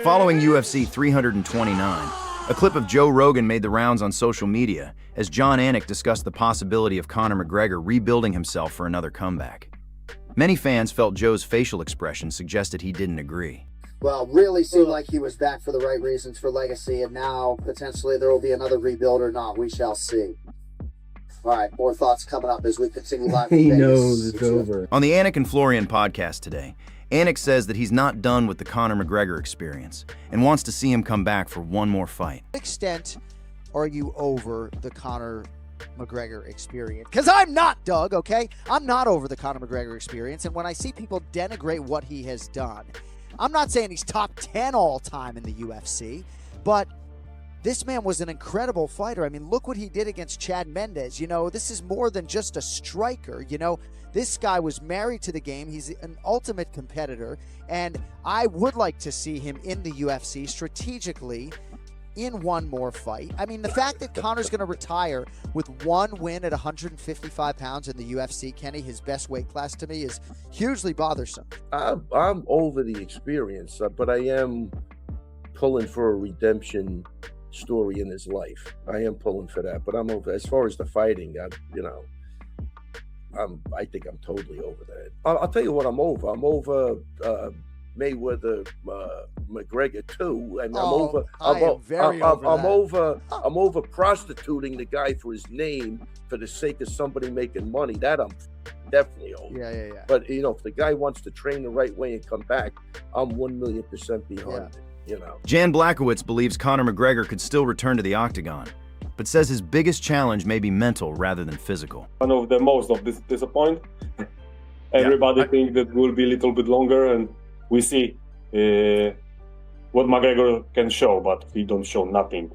Following UFC 329, a clip of Joe Rogan made the rounds on social media as John Anik discussed the possibility of Conor McGregor rebuilding himself for another comeback. Many fans felt Joe's facial expression suggested he didn't agree. Well, really seemed like he was back for the right reasons for legacy, and now potentially there will be another rebuild or not. We shall see. All right, more thoughts coming up as we continue live. He knows it's over. On the Anik and Florian podcast today, Anik says that he's not done with the Conor McGregor experience and wants to see him come back for one more fight. To what extent are you over the Conor McGregor experience? Because I'm not, Doug, okay? I'm not over the Conor McGregor experience, and when I see people denigrate what he has done, I'm not saying he's top 10 all time in the UFC, but this man was an incredible fighter. I mean, look what he did against Chad Mendes. You know, this is more than just a striker. You know, this guy was married to the game. He's an ultimate competitor, and I would like to see him in the UFC strategically in one more fight. I mean, the fact that Conor's going to retire with one win at 155 pounds in the UFC, Kenny, his best weight class to me, is hugely bothersome. I'm over the experience, but I am pulling for a redemption story in his life. I am pulling for that, but I'm over. As far as the fighting, I think I'm totally over that. I'll tell you what I'm over. I'm over Mayweather, McGregor too, and I'm over prostituting the guy for his name for the sake of somebody making money. That I'm definitely over. Yeah. But if the guy wants to train the right way and come back, I'm 1,000,000% behind it. Jan Blachowicz believes Conor McGregor could still return to the octagon, but says his biggest challenge may be mental rather than physical. One of the most of this disappoint. Everybody think that will be a little bit longer, and we see what McGregor can show, but he don't show nothing.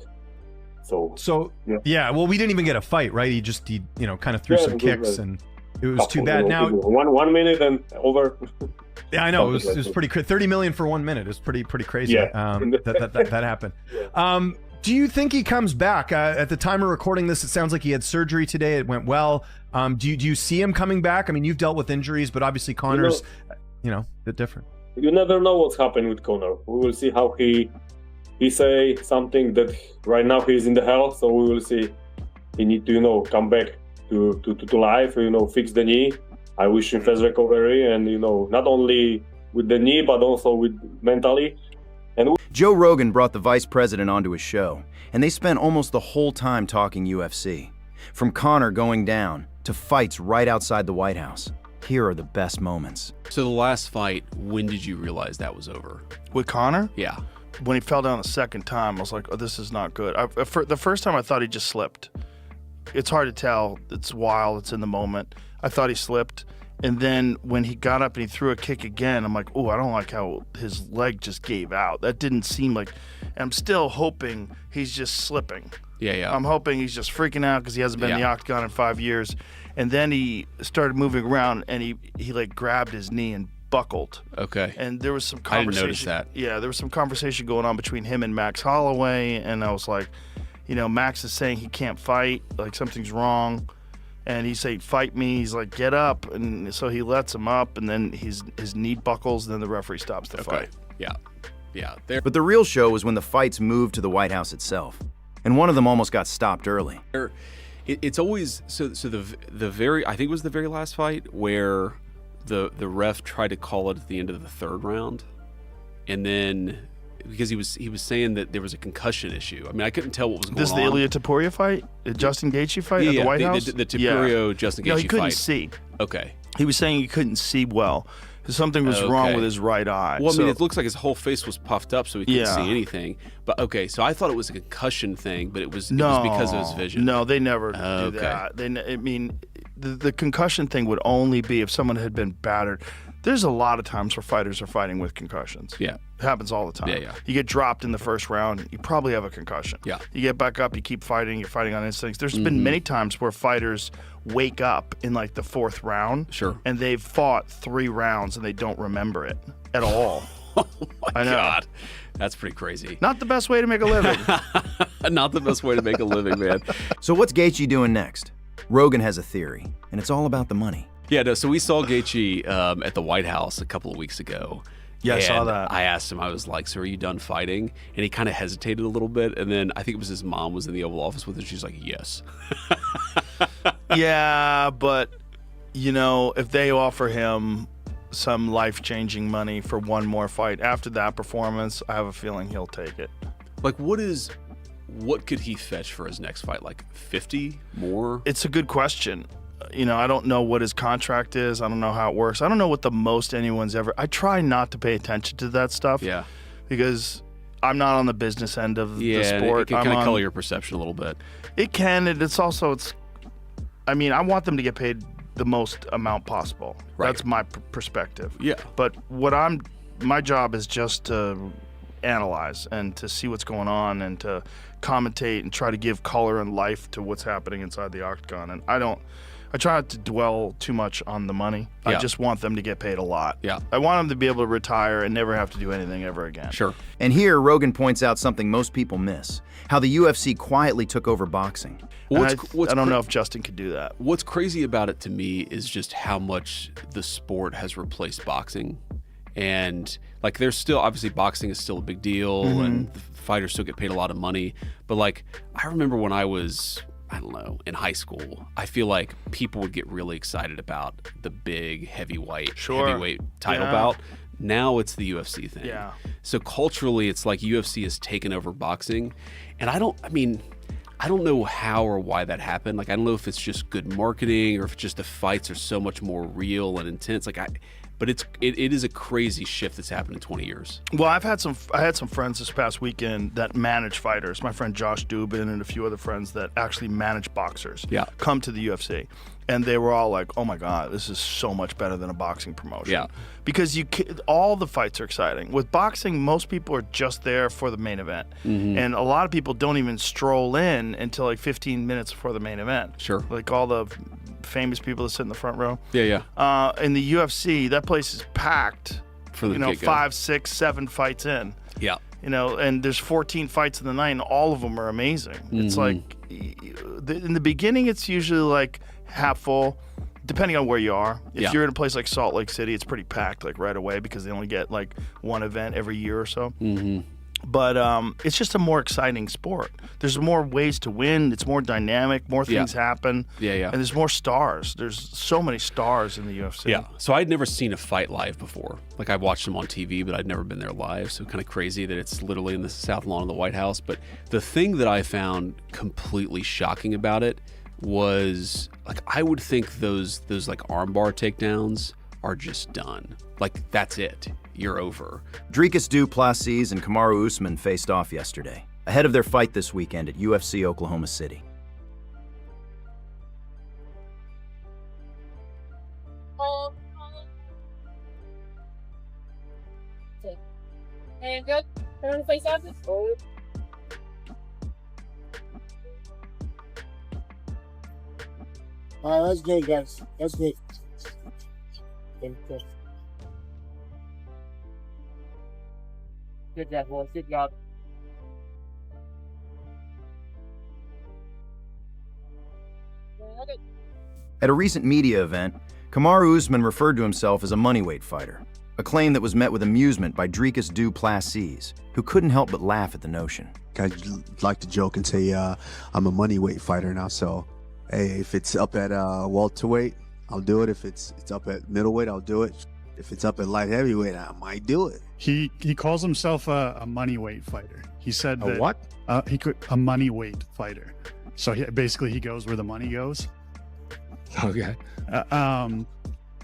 So yeah. Well, we didn't even get a fight, right? He kind of threw some kicks, and it was too bad. Now 1 minute and over. Yeah, I know. It was pretty crazy. 30 million for 1 minute. It's pretty crazy. Yeah. That happened. Do you think he comes back? At the time of recording this, it sounds like he had surgery today. It went well. Do you see him coming back? I mean, you've dealt with injuries, but obviously Conor's, a bit different. You never know what's happening with Conor. We will see how he say something that right now he's in the hell. So we will see. He need to come back to life. Fix the knee. I wish him fast recovery, and not only with the knee but also with mentally. And Joe Rogan brought the vice president onto his show, and they spent almost the whole time talking UFC. From Conor going down to fights right outside the White House. Here are the best moments. So the last fight, when did you realize that was over? With Conor? Yeah. When he fell down the second time, I was like, oh, this is not good. The first time I thought he just slipped. It's hard to tell. It's wild. It's in the moment. I thought he slipped. And then when he got up and he threw a kick again, I'm like, oh, I don't like how his leg just gave out. That didn't seem like, and I'm still hoping he's just slipping. Yeah. I'm hoping he's just freaking out because he hasn't been in the octagon in 5 years. And then he started moving around and he like grabbed his knee and buckled. Okay. And there was some conversation. I didn't notice that. Yeah, there was some conversation going on between him and Max Holloway. And I was like, Max is saying he can't fight, like something's wrong. And he said, fight me. He's like, get up. And so he lets him up, and then his knee buckles, and then the referee stops the fight. Yeah. But the real show was when the fights moved to the White House itself. And one of them almost got stopped early. It's always, so the very, I think it was the very last fight where the ref tried to call it at the end of the third round. And then, because he was saying that there was a concussion issue. I mean, I couldn't tell what was going on. This is the Ilia Topuria fight? The Justin Gaethje fight at the White House? The Topuria Justin Gaethje fight. No, he couldn't see. Okay. He was saying he couldn't see well. Something was wrong with his right eye. Well, I mean, it looks like his whole face was puffed up, so he couldn't see anything. But okay, so I thought it was a concussion thing, but it was because of his vision. No, they never do that. The concussion thing would only be if someone had been battered. There's a lot of times where fighters are fighting with concussions. Yeah. It happens all the time. Yeah. You get dropped in the first round, you probably have a concussion. Yeah. You get back up, you keep fighting, you're fighting on instincts. There's been many times where fighters wake up in like the fourth round. Sure. And they've fought 3 rounds and they don't remember it at all. Oh my God. That's pretty crazy. Not the best way to make a living. Not the best way to make a living, man. So what's Gaethje doing next? Rogan has a theory, and it's all about the money. Yeah, no, so we saw Gaethje at the White House a couple of weeks ago, Yeah, I saw And that. I asked him, I was like, so are you done fighting? And he kind of hesitated a little bit. And then I think it was his mom was in the Oval Office with him. She's like, yes. Yeah, but, you know, if they offer him some life-changing money for one more fight after that performance, I have a feeling he'll take it. Like, what could he fetch for his next fight? Like 50 more? It's a good question. You know, I don't know what his contract is. I don't know how it works. I don't know what the most anyone's ever. I try not to pay attention to that stuff. Yeah. Because I'm not on the business end of the sport. It can kind of color your perception a little bit. It can. And it's also, I mean, I want them to get paid the most amount possible. Right. That's my perspective. Yeah. But my job is just to analyze and to see what's going on and to commentate and try to give color and life to what's happening inside the octagon. And I try not to dwell too much on the money. Yeah. I just want them to get paid a lot. Yeah. I want them to be able to retire and never have to do anything ever again. Sure. And here, Rogan points out something most people miss, how the UFC quietly took over boxing. And I don't know if Justin could do that. What's crazy about it to me is just how much the sport has replaced boxing. And like, there's still, obviously boxing is still a big deal and the fighters still get paid a lot of money. But like, I remember when I was, I don't know, in high school, I feel like people would get really excited about the big heavyweight title bout. Now it's the UFC thing. Yeah. So culturally, it's like UFC has taken over boxing. And I don't know how or why that happened. Like, I don't know if it's just good marketing or if just the fights are so much more real and intense. Like, but it is a crazy shift that's happened in 20 years. Well, I had some friends this past weekend that manage fighters. My friend Josh Dubin and a few other friends that actually manage boxers. Yeah. Come to the UFC, and they were all like, "Oh my God, this is so much better than a boxing promotion." Yeah. Because all the fights are exciting. With boxing, most people are just there for the main event, and a lot of people don't even stroll in until like 15 minutes before the main event. Sure. Like all the famous people that sit in the front row. Yeah, yeah. In the UFC, that place is packed. For the you know, get-go. 5, 6, 7 fights in. Yeah. You know, and there's 14 fights in the night, and all of them are amazing. It's like, in the beginning, it's usually like half full, depending on where you are. If you're in a place like Salt Lake City, it's pretty packed like right away because they only get like one event every year or so. But it's just a more exciting sport. There's more ways to win. It's more dynamic. More things happen. Yeah, yeah. And there's more stars. There's so many stars in the UFC. Yeah. So I'd never seen a fight live before. Like, I watched them on TV, but I'd never been there live. So kind of crazy that it's literally in the South Lawn of the White House. But the thing that I found completely shocking about it was, like, I would think those like armbar takedowns are just done. Like, that's it. You're over. Dricus du Plessis and Kamaru Usman faced off yesterday, ahead of their fight this weekend at UFC Oklahoma City. And good. Everyone face off. All right, let's go, guys. Let's go. Good job, boys. Good job. At a recent media event, Kamaru Usman referred to himself as a MONEYWEIGHT fighter, a claim that was met with amusement by Dricus du Plessis, who couldn't help but laugh at the notion. I like to joke and say I'm a MONEYWEIGHT fighter now, so hey, if it's up at welterweight, I'll do it. If it's up at middleweight, I'll do it. If it's up at light heavyweight, I might do it. He calls himself a MONEYWEIGHT fighter. He said that what? A MONEYWEIGHT fighter. So basically he goes where the money goes. Okay.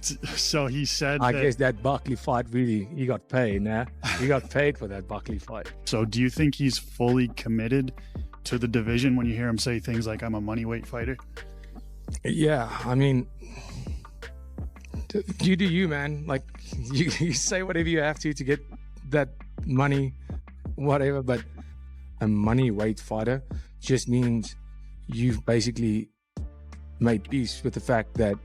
So he said I guess that Buckley fight really, he got paid, nah? He got paid for that Buckley fight. So do you think he's fully committed to the division when you hear him say things like, I'm a MONEYWEIGHT fighter? Yeah, I mean, you do you, man. Like, you say whatever you have to get that money, whatever, but a MONEYWEIGHT fighter just means you've basically made peace with the fact that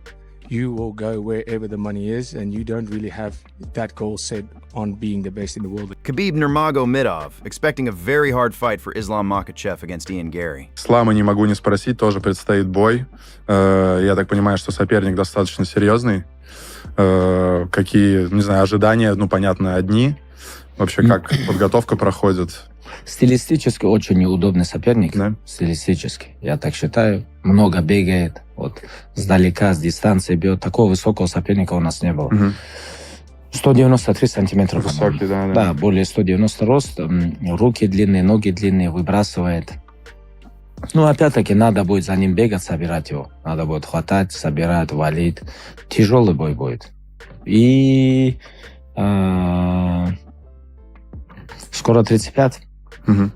you will go wherever the money is, and you don't really have that goal set on being the best in the world. Khabib Nurmagomedov expecting a very hard fight for Islam Makhachev against Ian Garry. Слама, не могу не спросить, тоже предстоит бой. Я так понимаю, что соперник достаточно серьезный. Какие, не знаю, ожидания, ну, понятно, одни. Вообще, как подготовка проходит? Стилистически очень неудобный соперник. Да? Стилистически. Я так считаю. Много бегает. Вот сдалека, с дистанции бьет. Такого высокого соперника у нас не было. 193 сантиметра. Высокий, да. Да, более 190 рост. Руки длинные, ноги длинные, выбрасывает. Ну, опять-таки, надо будет за ним бегать, собирать его. Надо будет хватать, собирать, валить. Тяжелый бой будет. И скоро 35. Угу.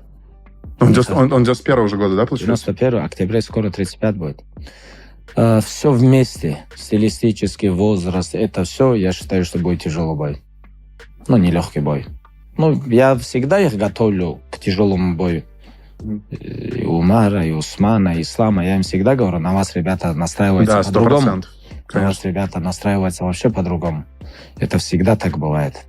Он идет с первого же года, да, получается? 91 октября, скоро 35 будет. Все вместе, стилистический возраст, это все, я считаю, что будет тяжелый бой. Ну, нелегкий бой. Ну, я всегда их готовлю к тяжелому бою. И Умара, и Усмана, и Ислама. Я им всегда говорю, на вас, ребята, настраиваются по-другому. На вас, ребята, настраиваются вообще по-другому. Это всегда так бывает.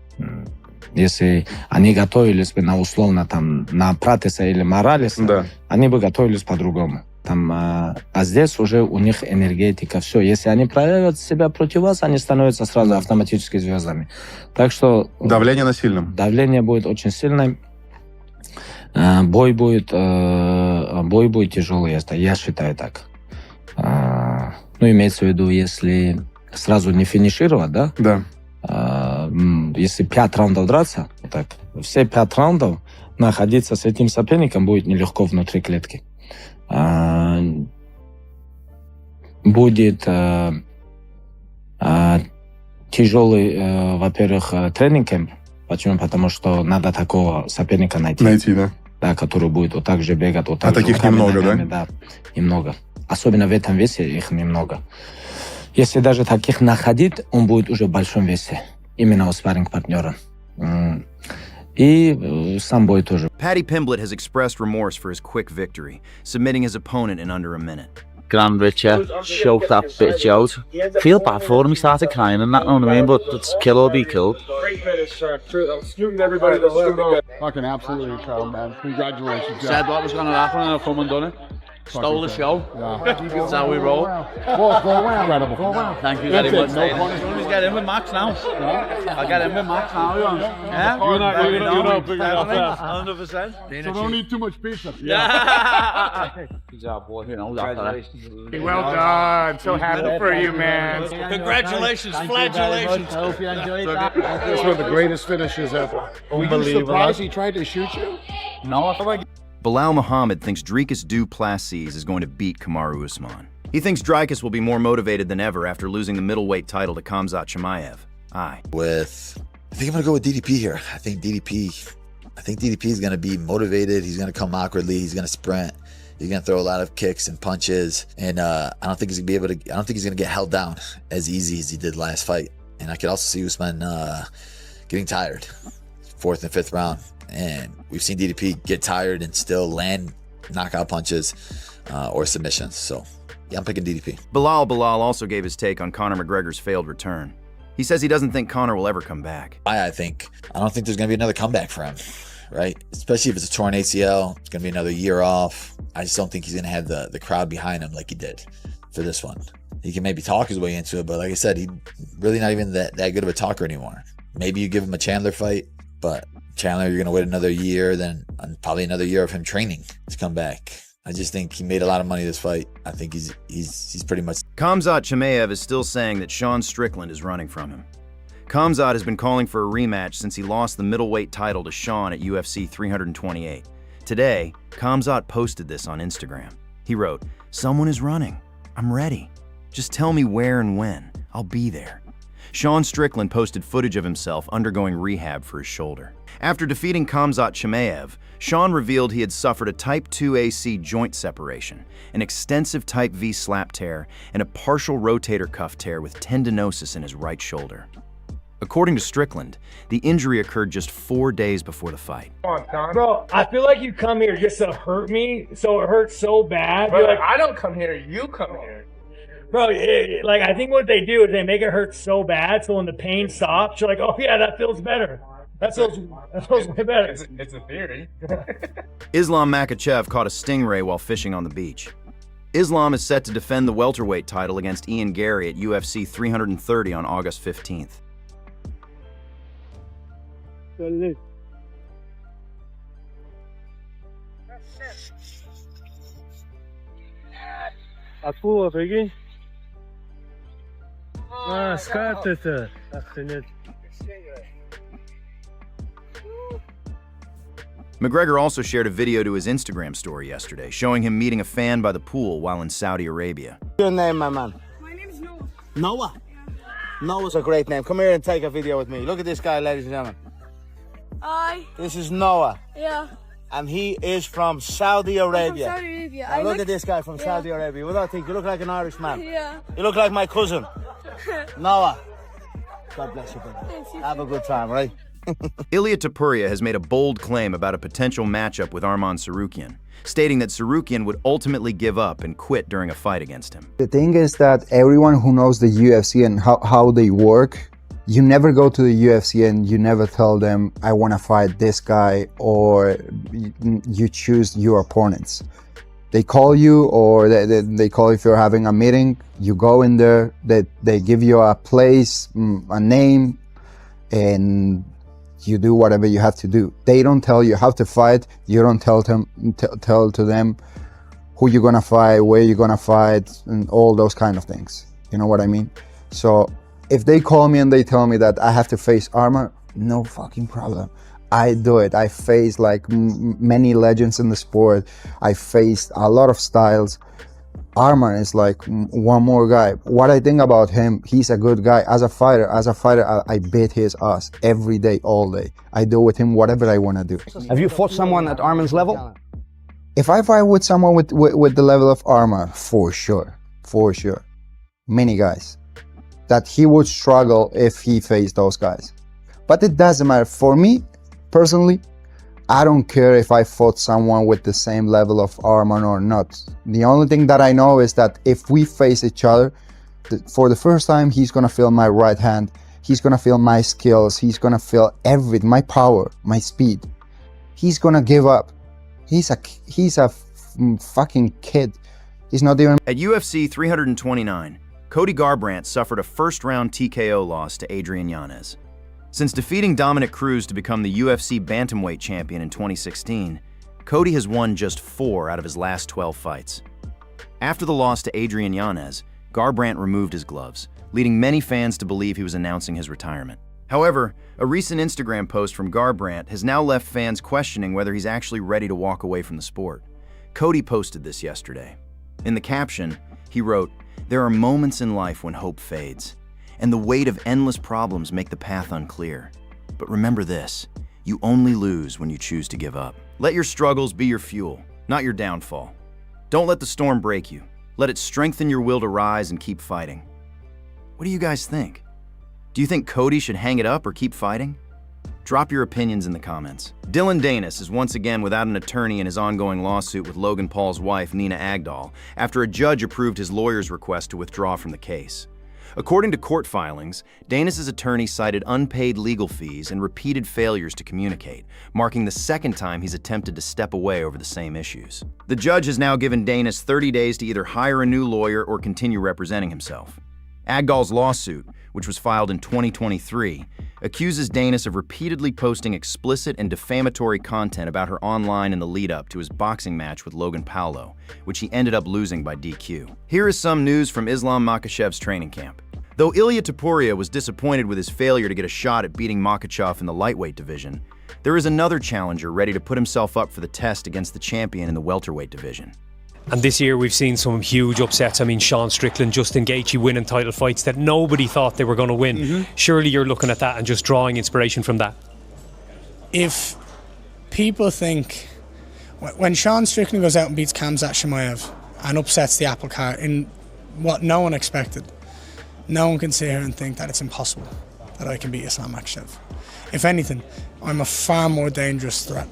Если они готовились бы на условно там на Пратеса или Моралеса, они бы готовились по-другому. Там, а здесь уже у них энергетика, все. Если они проявят себя против вас, они становятся сразу автоматически звездами. Так что... Давление на сильном. Давление будет очень сильное. Бой будет тяжелый, я считаю так. Ну, имеется в виду, если сразу не финишировать, да? Да. Если 5 раундов драться, так, все 5 раундов находиться с этим соперником будет нелегко внутри клетки. Будет тяжелый, во-первых, тренинг-кэмп. Почему? Потому что надо такого соперника найти. Да. Да, который будет вот так же бегать, вот так же. Таких немного, ногами, да? Да, немного. Особенно в этом весе их немного. Если даже таких находить, он будет уже в большом весе. Именно у спарринг-партнера. И сам бой тоже. Paddy Pimblett has expressed remorse for his quick victory, submitting his opponent in under a minute. Grand Richard, choke that bitch out. Feel bad for him, he started crying and that, know what I mean? But it's kill or be killed. Great finish, shooting everybody to live. Fucking absolutely incredible, man. Congratulations. Said what was going to happen and I've come and done it. Stole the show. Yeah. That's how we roll. Incredible. Thank you very much. Let's get in with Max now. I'll get in with Max now. Yeah? You're not big enough. 100%. So don't eat too much pizza. Yeah. Good job, boy. You know that. Well done. So happy for you, man. Congratulations. Flagellations. I hope you enjoyed that. That's one of the greatest finishes ever. Were you surprised he tried to shoot you? No, I thought Bilal Muhammad thinks Dricus du Plessis is going to beat Kamaru Usman. He thinks Dricus will be more motivated than ever after losing the middleweight title to Khamzat Chimaev. I think I'm going to go with DDP here. I think DDP is going to be motivated. He's going to come awkwardly. He's going to sprint. He's going to throw a lot of kicks and punches. And I don't think he's going to be able to, I don't think he's going to get held down as easy as he did last fight. And I could also see Usman getting tired. 4th and 5th round. And we've seen DDP get tired and still land knockout punches or submissions. So, yeah, I'm picking DDP. Bilal also gave his take on Conor McGregor's failed return. He says he doesn't think Conor will ever come back. I don't think there's going to be another comeback for him, right? Especially if it's a torn ACL. It's going to be another year off. I just don't think he's going to have the crowd behind him like he did for this one. He can maybe talk his way into it, but like I said, he's really not even that good of a talker anymore. Maybe you give him a Chandler fight, but Chandler, you're going to wait another year, then probably another year of him training to come back. I just think he made a lot of money this fight. I think he's pretty much... Khamzat Chimaev is still saying that Sean Strickland is running from him. Khamzat has been calling for a rematch since he lost the middleweight title to Sean at UFC 328. Today, Khamzat posted this on Instagram. He wrote, "Someone is running. I'm ready. Just tell me where and when. I'll be there." Sean Strickland posted footage of himself undergoing rehab for his shoulder. After defeating Khamzat Chimaev, Sean revealed he had suffered a Type 2AC joint separation, an extensive Type V slap tear, and a partial rotator cuff tear with tendinosis in his right shoulder. According to Strickland, the injury occurred just 4 days before the fight. Bro, I feel like you come here just to hurt me, so it hurts so bad. Bro, like, I don't come here, you come here. Bro, like, I think what they do is they make it hurt so bad, so when the pain stops, you're like, oh yeah, that feels better. That feels way better. It's a theory. Islam Makhachev caught a stingray while fishing on the beach. Islam is set to defend the welterweight title against Ian Garry at UFC 330 on August 15th. McGregor also shared a video to his Instagram story yesterday, showing him meeting a fan by the pool while in Saudi Arabia. Your name, my man? My name is Noah. Noah? Noah's a great name. Come here and take a video with me. Look at this guy, ladies and gentlemen. Hi. This is Noah. Yeah. And he is from Saudi Arabia. I'm from Saudi Arabia. Now look at this guy from Saudi Arabia. What do I think? You look like an Irishman. Yeah. You look like my cousin. Noah. God bless you, brother. Have a good time, right? Ilia Topuria has made a bold claim about a potential matchup with Arman Tsarukyan, stating that Tsarukyan would ultimately give up and quit during a fight against him. The thing is that everyone who knows the UFC and how they work, you never go to the UFC and you never tell them, I want to fight this guy, or you choose your opponents. They call you, or they call if you're having a meeting, you go in there, they give you a place, a name, and you do whatever you have to do. They don't tell you how to fight. You don't tell to them who you're gonna fight, where you're gonna fight, and all those kind of things. You know what I mean? So if they call me and they tell me that I have to face Arman, no fucking problem. I do it. I face like many legends in the sport. I faced a lot of styles. Arman is like one more guy. What I think about him, he's a good guy. As a fighter, I beat his ass every day, all day. I do with him whatever I want to do. Have you fought someone at Arman's level? If I fight with someone with the level of Arman, for sure. Many guys. That he would struggle if he faced those guys. But it doesn't matter. For me, personally, I don't care if I fought someone with the same level of Arman or not. The only thing that I know is that if we face each other, for the first time, he's gonna feel my right hand. He's gonna feel my skills. He's gonna feel everything, my power, my speed. He's gonna give up. He's a fucking kid. He's not even... At UFC 329, Cody Garbrandt suffered a first-round TKO loss to Adrian Yanez. Since defeating Dominic Cruz to become the UFC bantamweight champion in 2016, Cody has won just 4 out of his last 12 fights. After the loss to Adrian Yanez, Garbrandt removed his gloves, leading many fans to believe he was announcing his retirement. However, a recent Instagram post from Garbrandt has now left fans questioning whether he's actually ready to walk away from the sport. Cody posted this yesterday. In the caption, he wrote, "There are moments in life when hope fades, and the weight of endless problems make the path unclear. But remember this, you only lose when you choose to give up. Let your struggles be your fuel, not your downfall. Don't let the storm break you. Let it strengthen your will to rise and keep fighting." What do you guys think? Do you think Cody should hang it up or keep fighting? Drop your opinions in the comments. Dillon Danis is once again without an attorney in his ongoing lawsuit with Logan Paul's wife, Nina Agdal, after a judge approved his lawyer's request to withdraw from the case. According to court filings, Danis' attorney cited unpaid legal fees and repeated failures to communicate, marking the second time he's attempted to step away over the same issues. The judge has now given Danis 30 days to either hire a new lawyer or continue representing himself. Agdal's lawsuit, which was filed in 2023, accuses Danis of repeatedly posting explicit and defamatory content about her online in the lead-up to his boxing match with Logan Paul, which he ended up losing by DQ. Here is some news from Islam Makhachev's training camp. Though Ilia Topuria was disappointed with his failure to get a shot at beating Makhachev in the lightweight division, there is another challenger ready to put himself up for the test against the champion in the welterweight division. And this year we've seen some huge upsets. I mean, Sean Strickland, Justin Gaethje winning title fights that nobody thought they were going to win. Surely you're looking at that and just drawing inspiration from that. If people think, when Sean Strickland goes out and beats Khamzat Chimaev and upsets the apple cart in what no one expected, no one can sit here and think that it's impossible that I can beat Islam Makhachev. If anything, I'm a far more dangerous threat.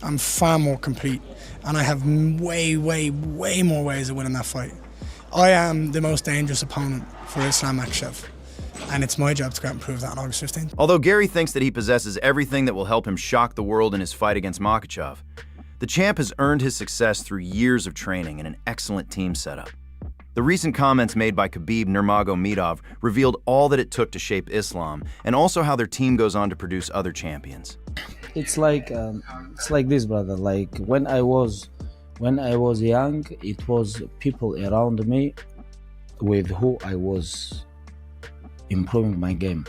I'm far more complete. And I have way more ways of winning that fight. I am the most dangerous opponent for Islam Makhachev. And it's my job to go out and prove that on August 15th. Although Garry thinks that he possesses everything that will help him shock the world in his fight against Makhachev, The champ has earned his success through years of training and an excellent team setup. The recent comments made by Khabib Nurmagomedov revealed all that it took to shape Islam, and also how their team goes on to produce other champions. It's like this, brother. Like when I was young, it was people around me with who I was improving my game,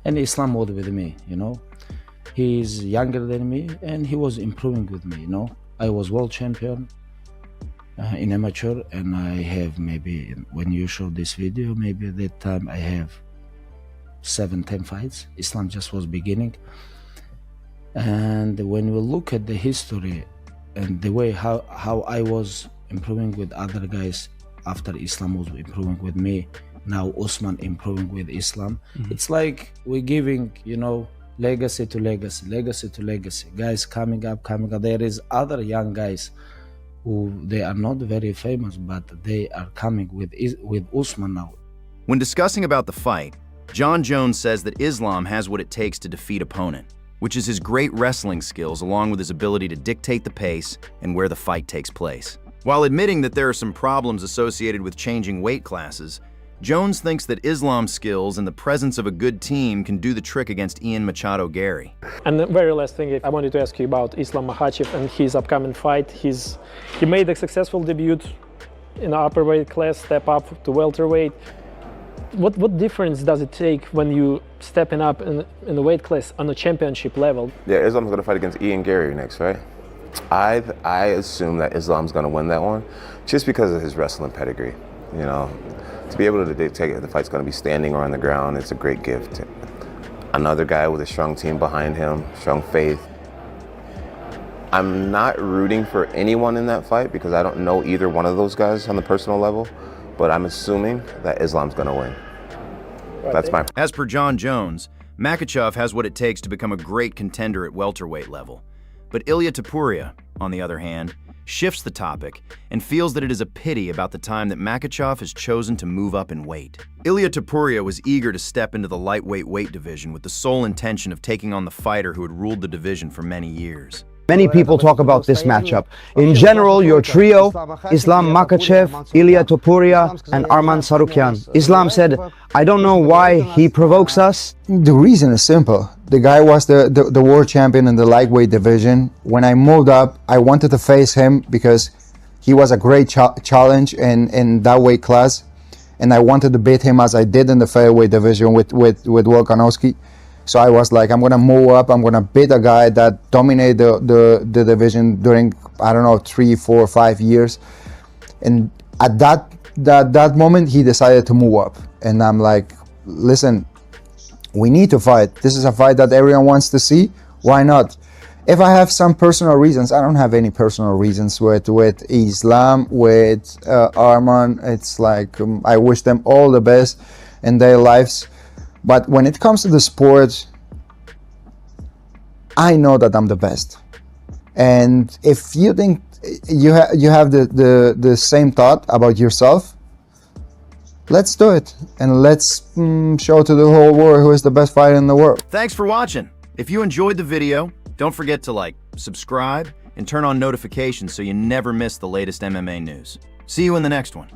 and Islam was with me. You know, he's younger than me, and he was improving with me. You know, I was world champion in amateur, and I have maybe, when you show this video, maybe at that time I have 7-10 fights. Islam just was beginning. And when we look at the history and the way how I was improving with other guys after Islam was improving with me, now Usman improving with Islam, it's like we're giving, you know, legacy to legacy, legacy to legacy. Guys coming up. There is other young guys who they are not very famous, but they are coming with Usman now. When discussing about the fight, Jon Jones says that Islam has what it takes to defeat opponent, which is his great wrestling skills along with his ability to dictate the pace and where the fight takes place. While admitting that there are some problems associated with changing weight classes, Jones thinks that Islam's skills and the presence of a good team can do the trick against Ian Machado Garry. And the very last thing I wanted to ask you about Islam Makhachev and his upcoming fight. He made a successful debut in the upper weight class, step up to welterweight. What difference does it take when you stepping up in the weight class on a championship level? Yeah, Islam's going to fight against Ian Garry next, right? I assume that Islam's going to win that one just because of his wrestling pedigree. You know, to be able to dictate if the fight's going to be standing or on the ground, it's a great gift. Another guy with a strong team behind him, strong faith. I'm not rooting for anyone in that fight because I don't know either one of those guys on the personal level, but I'm assuming that Islam's going to win. That's my... As per Jon Jones, Makhachev has what it takes to become a great contender at welterweight level. But Ilia Topuria, on the other hand, shifts the topic and feels that it is a pity about the time that Makhachev has chosen to move up in weight. Ilia Topuria was eager to step into the lightweight weight division with the sole intention of taking on the fighter who had ruled the division for many years. Many people talk about this matchup. In general, your trio, Islam Makhachev, Ilia Topuria, and Arman Tsarukyan. Islam said, I don't know why he provokes us. The reason is simple. The guy was the world champion in the lightweight division. When I moved up, I wanted to face him because he was a great challenge in that weight class. And I wanted to beat him as I did in the featherweight division with Volkanovski. So I was like, I'm going to move up, I'm going to beat a guy that dominated the division during, I don't know, 3, 4, 5 years. And at that moment, he decided to move up. And I'm like, listen, we need to fight. This is a fight that everyone wants to see. Why not? If I have some personal reasons, I don't have any personal reasons with Islam, with Arman. It's like, I wish them all the best in their lives. But when it comes to the sport, I know that I'm the best. And if you think you have the same thought about yourself, let's do it. And let's show to the whole world who is the best fighter in the world. Thanks for watching. If you enjoyed the video, don't forget to like, subscribe, and turn on notifications so you never miss the latest MMA news. See you in the next one.